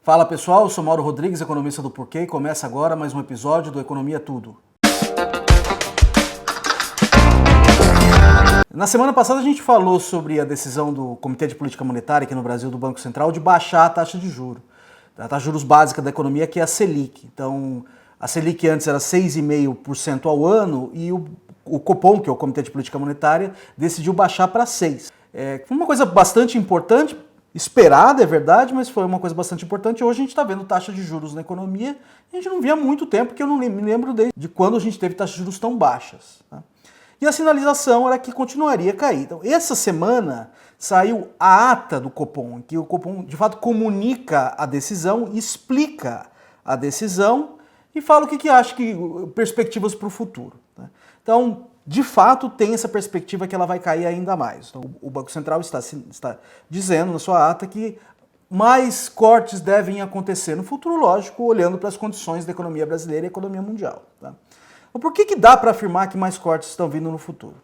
Fala pessoal, eu sou Mauro Rodrigues, economista do Porquê, e começa agora mais um episódio do Economia Tudo. Na semana passada a gente falou sobre a decisão do Comitê de Política Monetária aqui no Brasil, do Banco Central, de baixar a taxa de juros. A taxa de juros básica da economia, que é a Selic. Então, a Selic antes era 6,5% ao ano e o Copom, que é o Comitê de Política Monetária, decidiu baixar para 6%. Foi uma coisa bastante importante, esperada, é verdade, mas foi uma coisa bastante importante. Hoje a gente está vendo taxa de juros na economia, a gente não via há muito tempo, porque eu não me lembro de quando a gente teve taxas de juros tão baixas. Tá? E a sinalização era que continuaria a cair. Então, essa semana saiu a ata do Copom, em que o Copom, de fato, comunica a decisão, explica a decisão e fala o que acha, perspectivas para o futuro. Tá? Então, de fato, tem essa perspectiva que ela vai cair ainda mais. Então, o Banco Central está dizendo na sua ata que mais cortes devem acontecer no futuro, lógico, olhando para as condições da economia brasileira e da economia mundial. Tá? Então, por que dá para afirmar que mais cortes estão vindo no futuro?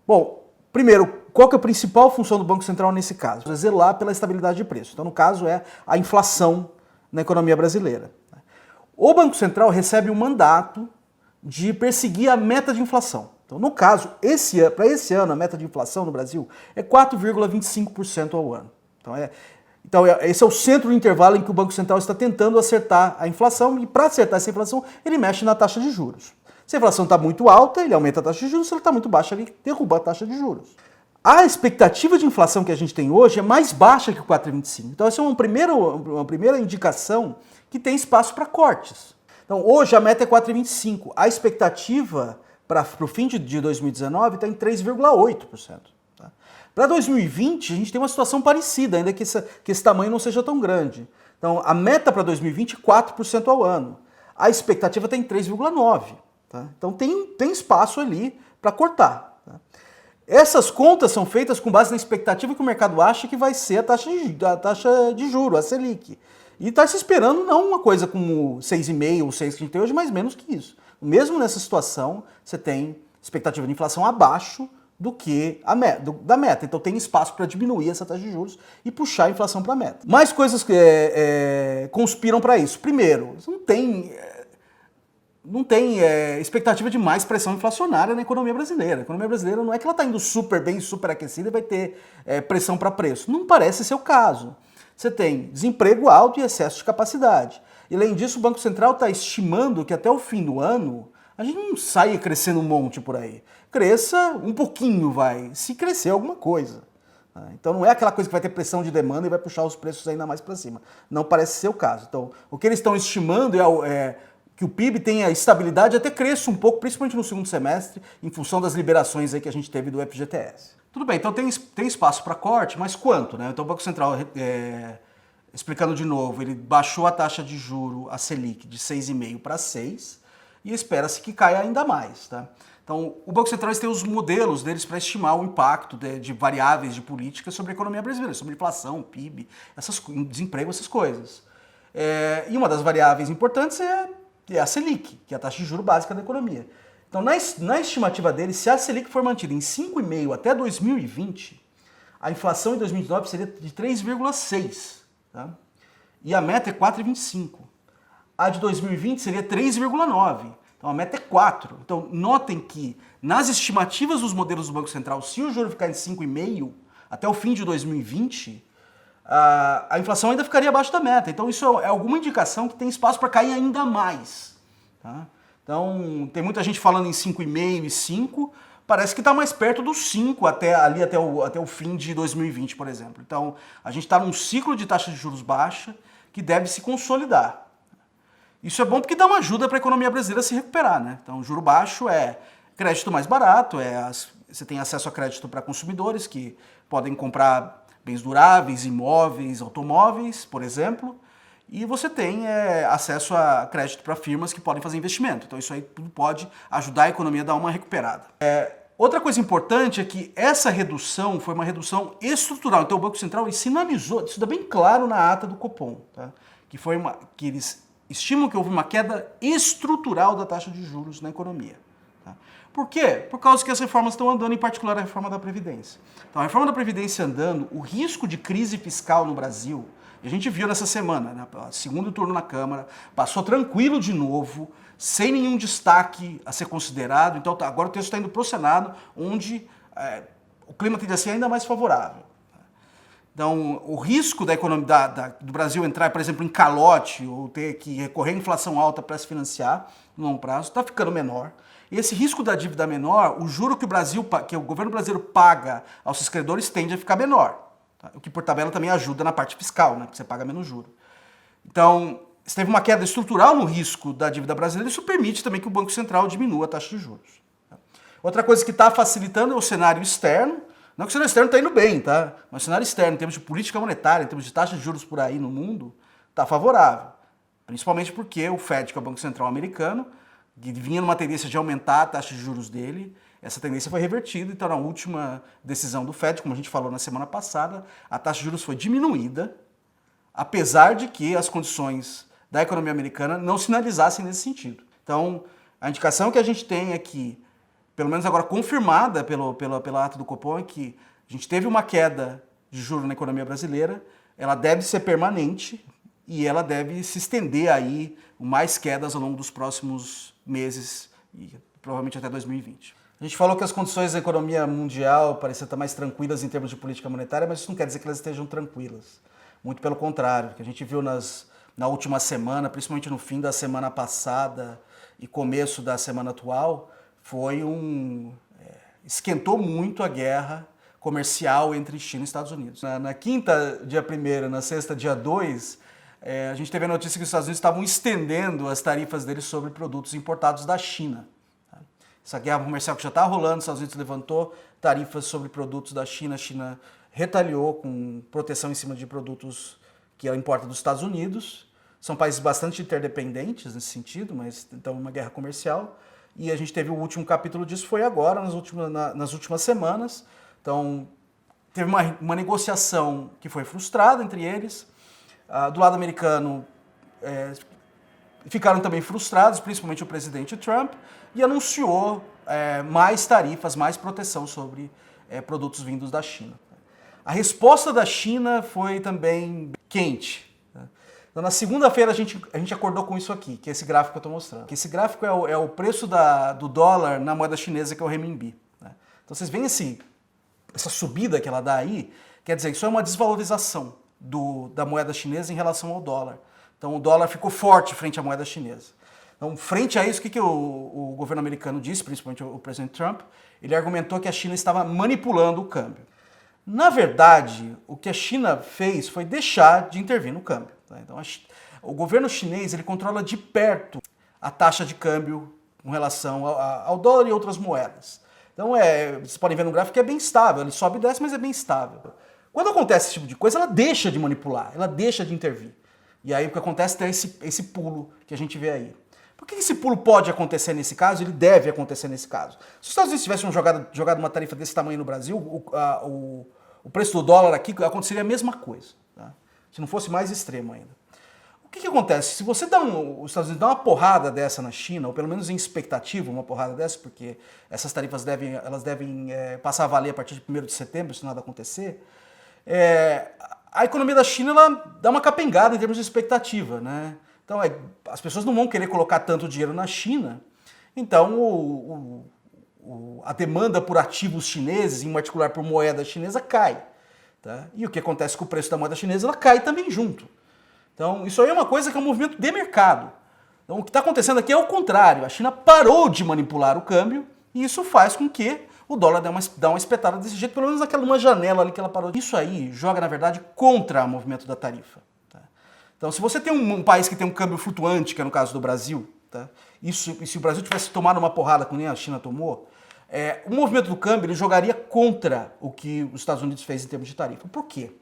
Bom, primeiro, qual que é a principal função do Banco Central nesse caso? É zelar pela estabilidade de preço. Então, no caso, é a inflação na economia brasileira. O Banco Central recebe um mandato de perseguir a meta de inflação. Então, no caso, para esse ano, a meta de inflação no Brasil é 4,25% ao ano. Então, esse é o centro do intervalo em que o Banco Central está tentando acertar a inflação, e para acertar essa inflação, ele mexe na taxa de juros. Se a inflação está muito alta, ele aumenta a taxa de juros, se ela está muito baixa, ele derruba a taxa de juros. A expectativa de inflação que a gente tem hoje é mais baixa que o 4,25%. Então, essa é uma primeira indicação que tem espaço para cortes. Então, hoje a meta é 4,25%. A expectativa para o fim de 2019 está em 3,8%. Tá? Para 2020, a gente tem uma situação parecida, ainda que esse tamanho não seja tão grande. Então, a meta para 2020 é 4% ao ano. A expectativa está em 3,9%. Tá? Então, tem espaço ali para cortar. Tá? Essas contas são feitas com base na expectativa que o mercado acha que vai ser a taxa de juros, a Selic. E está se esperando não uma coisa como 6,5% ou 6% que a gente tem hoje, mas menos que isso. Mesmo nessa situação, você tem expectativa de inflação abaixo do que da meta. Então tem espaço para diminuir essa taxa de juros e puxar a inflação para a meta. Mais coisas que conspiram para isso. Primeiro, não tem expectativa de mais pressão inflacionária na economia brasileira. A economia brasileira não é que ela está indo super bem, super aquecida e vai ter pressão para preço. Não parece ser o caso. Você tem desemprego alto e excesso de capacidade. E além disso, o Banco Central está estimando que até o fim do ano a gente não saia crescendo um monte por aí. Cresça um pouquinho, se crescer alguma coisa. Então não é aquela coisa que vai ter pressão de demanda e vai puxar os preços ainda mais para cima. Não parece ser o caso. Então, o que eles estão estimando é que o PIB tenha estabilidade e até cresça um pouco, principalmente no segundo semestre, em função das liberações aí que a gente teve do FGTS. Tudo bem, então tem espaço para corte, mas quanto? Né? Então o Banco Central, explicando de novo, ele baixou a taxa de juro, a Selic, de 6,5% para 6%, e espera-se que caia ainda mais. Tá? Então o Banco Central tem os modelos deles para estimar o impacto de variáveis de política sobre a economia brasileira, sobre inflação, PIB, desemprego, essas coisas. E uma das variáveis importantes é a Selic, que é a taxa de juro básica da economia. Então, na estimativa dele, se a Selic for mantida em 5,5% até 2020, a inflação em 2019 seria de 3,6%. Tá? E a meta é 4,25%. A de 2020 seria 3,9%. Então, a meta é 4%. Então, notem que nas estimativas dos modelos do Banco Central, se o juro ficar em 5,5% até o fim de 2020, a inflação ainda ficaria abaixo da meta. Então, isso é alguma indicação que tem espaço para cair ainda mais. Tá? Então, tem muita gente falando em 5,5% e 5%, parece que está mais perto dos 5% até o fim de 2020, por exemplo. Então, a gente está num ciclo de taxa de juros baixa que deve se consolidar. Isso é bom porque dá uma ajuda para a economia brasileira se recuperar. Né? Então, juro baixo é crédito mais barato, você tem acesso a crédito para consumidores que podem comprar bens duráveis, imóveis, automóveis, por exemplo, e você tem acesso a crédito para firmas que podem fazer investimento. Então isso aí tudo pode ajudar a economia a dar uma recuperada. Outra coisa importante é que essa redução foi uma redução estrutural. Então o Banco Central sinalizou, isso está bem claro na ata do Copom, tá? que eles estimam que houve uma queda estrutural da taxa de juros na economia. Tá? Por quê? Por causa que as reformas estão andando, em particular a reforma da Previdência. Então a reforma da Previdência andando, o risco de crise fiscal no Brasil, E a gente viu nessa semana, né, segundo turno na Câmara, passou tranquilo de novo, sem nenhum destaque a ser considerado. Então agora o texto está indo para o Senado, onde o clima tende a ser ainda mais favorável. Então, o risco da economia do Brasil entrar, por exemplo, em calote ou ter que recorrer à inflação alta para se financiar no longo prazo está ficando menor. E esse risco da dívida menor, o juro que o governo brasileiro paga aos seus credores tende a ficar menor. Tá? O que, por tabela, também ajuda na parte fiscal, né? Porque você paga menos juro. Então, se teve uma queda estrutural no risco da dívida brasileira, isso permite também que o Banco Central diminua a taxa de juros. Tá? Outra coisa que está facilitando é o cenário externo. Não que o cenário externo está indo bem, tá? Mas o cenário externo, em termos de política monetária, em termos de taxa de juros por aí no mundo, está favorável. Principalmente porque o Fed, que é o Banco Central americano, que vinha numa tendência de aumentar a taxa de juros dele, essa tendência foi revertida. Então, na última decisão do Fed, como a gente falou na semana passada, a taxa de juros foi diminuída, apesar de que as condições da economia americana não sinalizassem nesse sentido. Então, a indicação que a gente tem é que, pelo menos agora confirmada pela ata do Copom, é que a gente teve uma queda de juros na economia brasileira, ela deve ser permanente e ela deve se estender aí mais quedas ao longo dos próximos meses e provavelmente até 2020. A gente falou que as condições da economia mundial pareciam estar mais tranquilas em termos de política monetária, mas isso não quer dizer que elas estejam tranquilas. Muito pelo contrário, o que a gente viu na última semana, principalmente no fim da semana passada e começo da semana atual, foi esquentou muito a guerra comercial entre China e Estados Unidos. Na quinta, dia 1º, na sexta, dia 2, a gente teve a notícia que os Estados Unidos estavam estendendo as tarifas deles sobre produtos importados da China. Essa guerra comercial que já está rolando, os Estados Unidos levantou tarifas sobre produtos da China, a China retaliou com proteção em cima de produtos que ela importa dos Estados Unidos. São países bastante interdependentes nesse sentido, mas então uma guerra comercial. E a gente teve o último capítulo disso, foi agora, nas últimas semanas. Então, teve uma negociação que foi frustrada entre eles. Do lado americano, ficaram também frustrados, principalmente o presidente Trump, e anunciou mais tarifas, mais proteção sobre produtos vindos da China. A resposta da China foi também quente. Então, na segunda-feira, a gente acordou com isso aqui, que é esse gráfico que eu estou mostrando. Que esse gráfico é o preço do dólar na moeda chinesa, que é o renminbi. Né? Então, vocês veem essa subida que ela dá aí, quer dizer, isso é uma desvalorização da moeda chinesa em relação ao dólar. Então, o dólar ficou forte frente à moeda chinesa. Então, frente a isso, o que o governo americano disse, principalmente o presidente Trump? Ele argumentou que a China estava manipulando o câmbio. Na verdade, o que a China fez foi deixar de intervir no câmbio. Tá? Então, o governo chinês ele controla de perto a taxa de câmbio com relação ao dólar e outras moedas. Então, vocês podem ver no gráfico que é bem estável, ele sobe e desce, mas é bem estável. Quando acontece esse tipo de coisa, ela deixa de manipular, ela deixa de intervir. E aí o que acontece é esse pulo que a gente vê aí. Por que esse pulo pode acontecer nesse caso? Ele deve acontecer nesse caso. Se os Estados Unidos tivessem jogado uma tarifa desse tamanho no Brasil, o preço do dólar aqui aconteceria a mesma coisa. Tá? Se não fosse mais extremo ainda. O que acontece? Se você os Estados Unidos dá uma porrada dessa na China, ou pelo menos em expectativa uma porrada dessa, porque essas tarifas devem passar a valer a partir de 1º de setembro, se nada acontecer, a economia da China ela dá uma capengada em termos de expectativa, né? Então, as pessoas não vão querer colocar tanto dinheiro na China, então a demanda por ativos chineses, em particular por moeda chinesa, cai. Tá? E o que acontece com o preço da moeda chinesa, ela cai também junto. Então, isso aí é uma coisa que é um movimento de mercado. Então, o que está acontecendo aqui é o contrário. A China parou de manipular o câmbio e isso faz com que o dólar dê uma espetada desse jeito, pelo menos naquela janela ali que ela parou. Isso aí joga, na verdade, contra o movimento da tarifa. Tá? Então, se você tem um país que tem um câmbio flutuante, que é no caso do Brasil, tá? E se o Brasil tivesse tomado uma porrada como nem a China tomou, o movimento do câmbio ele jogaria contra o que os Estados Unidos fez em termos de tarifa. Por quê?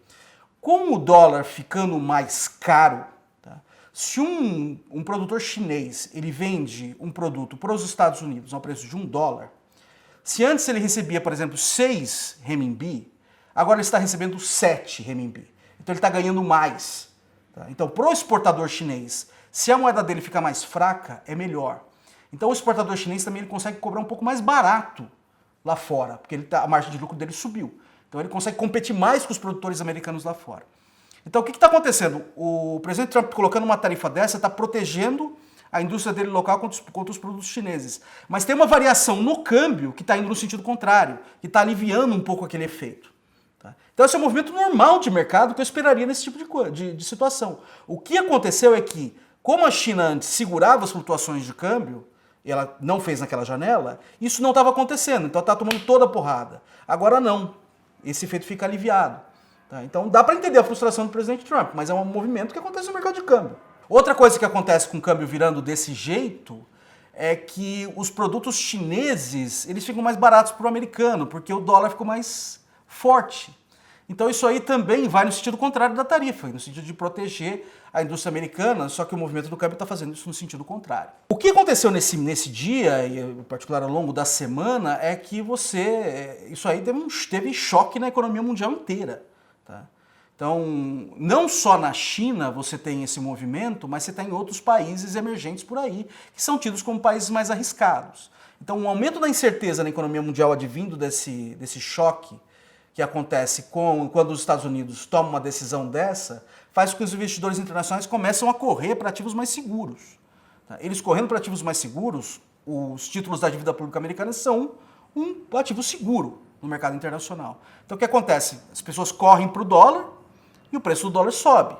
Com o dólar ficando mais caro, tá? Se um produtor chinês ele vende um produto para os Estados Unidos ao preço de $1, se antes ele recebia, por exemplo, 6 renminbi, agora ele está recebendo 7 renminbi. Então ele está ganhando mais. Tá? Então, para o exportador chinês, se a moeda dele ficar mais fraca, é melhor. Então o exportador chinês também ele consegue cobrar um pouco mais barato lá fora, porque a margem de lucro dele subiu. Então ele consegue competir mais com os produtores americanos lá fora. Então o que está acontecendo? O presidente Trump colocando uma tarifa dessa está protegendo a indústria dele local contra os produtos chineses. Mas tem uma variação no câmbio que está indo no sentido contrário, que está aliviando um pouco aquele efeito. Tá? Então esse é um movimento normal de mercado que eu esperaria nesse tipo de situação. O que aconteceu é que, como a China antes segurava as flutuações de câmbio, e ela não fez naquela janela, isso não estava acontecendo, então está tomando toda a porrada. Agora não, esse efeito fica aliviado. Tá? Então dá para entender a frustração do presidente Trump, mas é um movimento que acontece no mercado de câmbio. Outra coisa que acontece com o câmbio virando desse jeito é que os produtos chineses eles ficam mais baratos para o americano, porque o dólar ficou mais forte. Então isso aí também vai no sentido contrário da tarifa, no sentido de proteger a indústria americana, só que o movimento do câmbio está fazendo isso no sentido contrário. O que aconteceu nesse dia, e em particular ao longo da semana, é que isso aí teve choque na economia mundial inteira. Tá? Então, não só na China você tem esse movimento, mas você tem outros países emergentes por aí, que são tidos como países mais arriscados. Então, um aumento da incerteza na economia mundial advindo desse choque que acontece quando os Estados Unidos tomam uma decisão dessa, faz com que os investidores internacionais começam a correr para ativos mais seguros. Eles correndo para ativos mais seguros, os títulos da dívida pública americana são um ativo seguro no mercado internacional. Então o que acontece? As pessoas correm para o dólar e o preço do dólar sobe.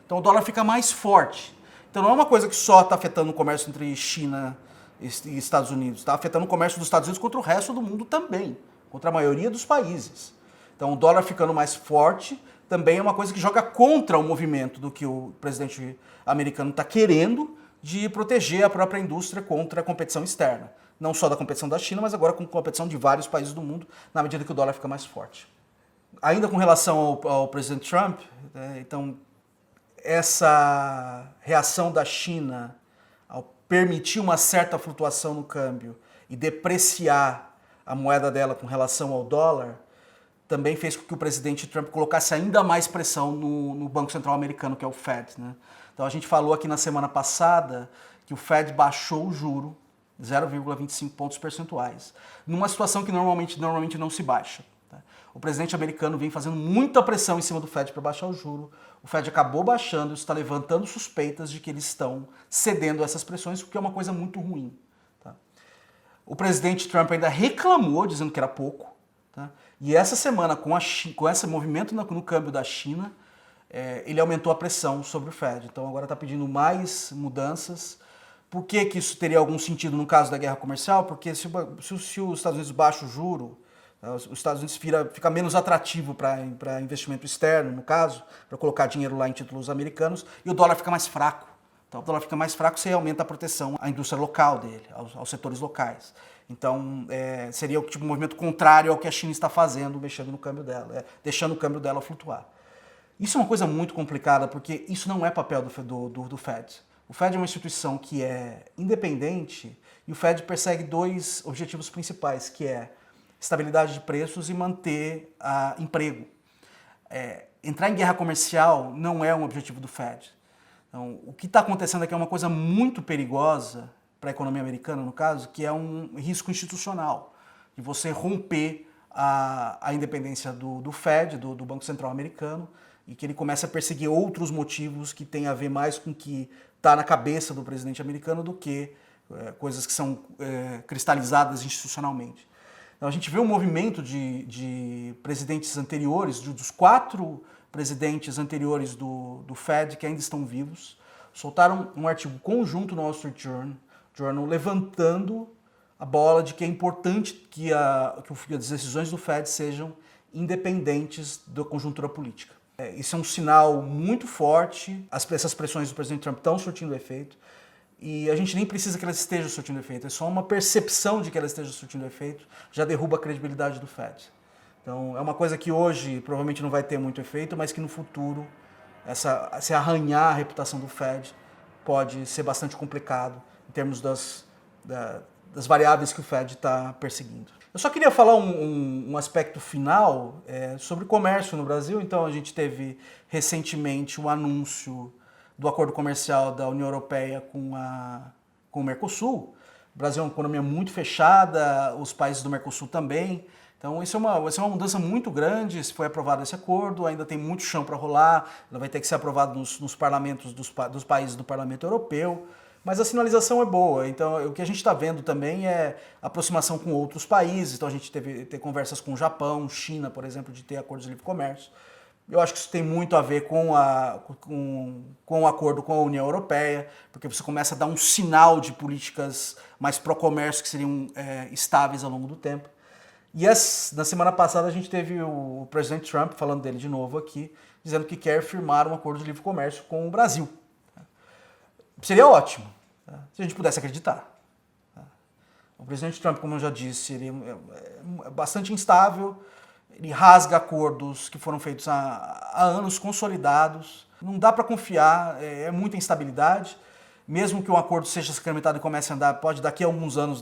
Então o dólar fica mais forte. Então não é uma coisa que só está afetando o comércio entre China e Estados Unidos, está afetando o comércio dos Estados Unidos contra o resto do mundo também, contra a maioria dos países. Então o dólar ficando mais forte também é uma coisa que joga contra o movimento do que o presidente americano está querendo de proteger a própria indústria contra a competição externa. Não só da competição da China, mas agora com competição de vários países do mundo, na medida que o dólar fica mais forte. Ainda com relação ao presidente Trump, então essa reação da China ao permitir uma certa flutuação no câmbio e depreciar a moeda dela com relação ao dólar, também fez com que o presidente Trump colocasse ainda mais pressão no Banco Central americano, que é o Fed. Né? Então a gente falou aqui na semana passada que o Fed baixou o juro 0,25 pontos percentuais, numa situação que normalmente não se baixa. Tá? O presidente americano vem fazendo muita pressão em cima do Fed para baixar o juro, o Fed acabou baixando, isso está levantando suspeitas de que eles estão cedendo a essas pressões, o que é uma coisa muito ruim. Tá? O presidente Trump ainda reclamou, dizendo que era pouco, tá? E essa semana, com esse movimento no câmbio da China, ele aumentou a pressão sobre o Fed. Então agora está pedindo mais mudanças. Por que isso teria algum sentido no caso da guerra comercial? Porque se os Estados Unidos baixam o juro, os Estados Unidos fica menos atrativo para investimento externo, no caso, para colocar dinheiro lá em títulos americanos, e o dólar fica mais fraco. Então o dólar fica mais fraco, você aumenta a proteção à indústria local dele, aos setores locais. Então seria um movimento contrário ao que a China está fazendo, mexendo no câmbio dela, deixando o câmbio dela flutuar. Isso é uma coisa muito complicada, porque isso não é papel do Fed. O Fed é uma instituição que é independente e o Fed persegue dois objetivos principais, que é estabilidade de preços e manter emprego. Entrar em guerra comercial não é um objetivo do Fed. Então, o que está acontecendo aqui é uma coisa muito perigosa para a economia americana, no caso, que é um risco institucional, de você romper a independência do Fed, do Banco Central americano, e que ele comece a perseguir outros motivos que têm a ver mais com o que está na cabeça do presidente americano do que coisas que são cristalizadas institucionalmente. Então, a gente vê um movimento de presidentes anteriores, dos 4 presidentes anteriores do Fed que ainda estão vivos, soltaram um artigo conjunto no Wall Street Journal levantando a bola de que é importante que as decisões do Fed sejam independentes da conjuntura política. Isso é um sinal muito forte, essas pressões do presidente Trump estão surtindo efeito, e a gente nem precisa que elas estejam surtindo efeito, é só uma percepção de que elas estejam surtindo efeito, já derruba a credibilidade do Fed. Então é uma coisa que hoje provavelmente não vai ter muito efeito, mas que no futuro, se arranhar a reputação do Fed, pode ser bastante complicado em termos das variáveis que o Fed está perseguindo. Eu só queria falar um aspecto final sobre comércio no Brasil. Então a gente teve recentemente um anúncio do acordo comercial da União Europeia com o Mercosul, O Brasil é uma economia muito fechada, os países do Mercosul também. Então isso vai ser uma mudança muito grande se foi aprovado esse acordo, ainda tem muito chão para rolar, ela vai ter que ser aprovado nos parlamentos dos países do Parlamento Europeu, mas a sinalização é boa. Então o que a gente está vendo também é aproximação com outros países, então a gente ter conversas com o Japão, China, por exemplo, de ter acordos de livre comércio. Eu acho que isso tem muito a ver com o acordo com a União Europeia, porque você começa a dar um sinal de políticas mais pró-comércio que seriam estáveis ao longo do tempo. E na semana passada a gente teve o presidente Trump, falando dele de novo aqui, dizendo que quer firmar um acordo de livre comércio com o Brasil. Seria ótimo, se a gente pudesse acreditar. O presidente Trump, como eu já disse, ele é bastante instável, ele rasga acordos que foram feitos há anos, consolidados. Não dá para confiar, é muita instabilidade. Mesmo que um acordo seja sacramentado e comece a andar, pode daqui a alguns anos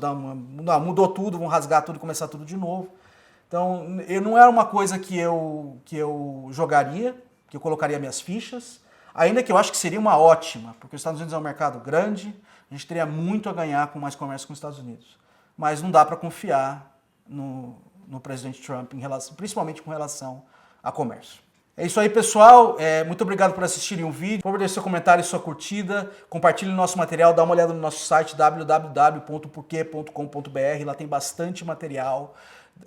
mudou tudo, vão rasgar tudo e começar tudo de novo. Então, não era uma coisa que eu jogaria, que eu colocaria minhas fichas, ainda que eu acho que seria uma ótima, porque os Estados Unidos é um mercado grande, a gente teria muito a ganhar com mais comércio com os Estados Unidos. Mas não dá para confiar no presidente Trump, principalmente com relação a comércio. É isso aí, pessoal. Muito obrigado por assistirem o vídeo. Por favor, deixe seu comentário e sua curtida. Compartilhe o nosso material. Dá uma olhada no nosso site www.porquê.com.br. Lá tem bastante material.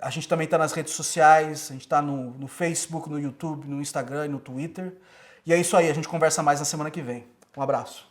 A gente também está nas redes sociais. A gente está no Facebook, no YouTube, no Instagram e no Twitter. E é isso aí. A gente conversa mais na semana que vem. Um abraço.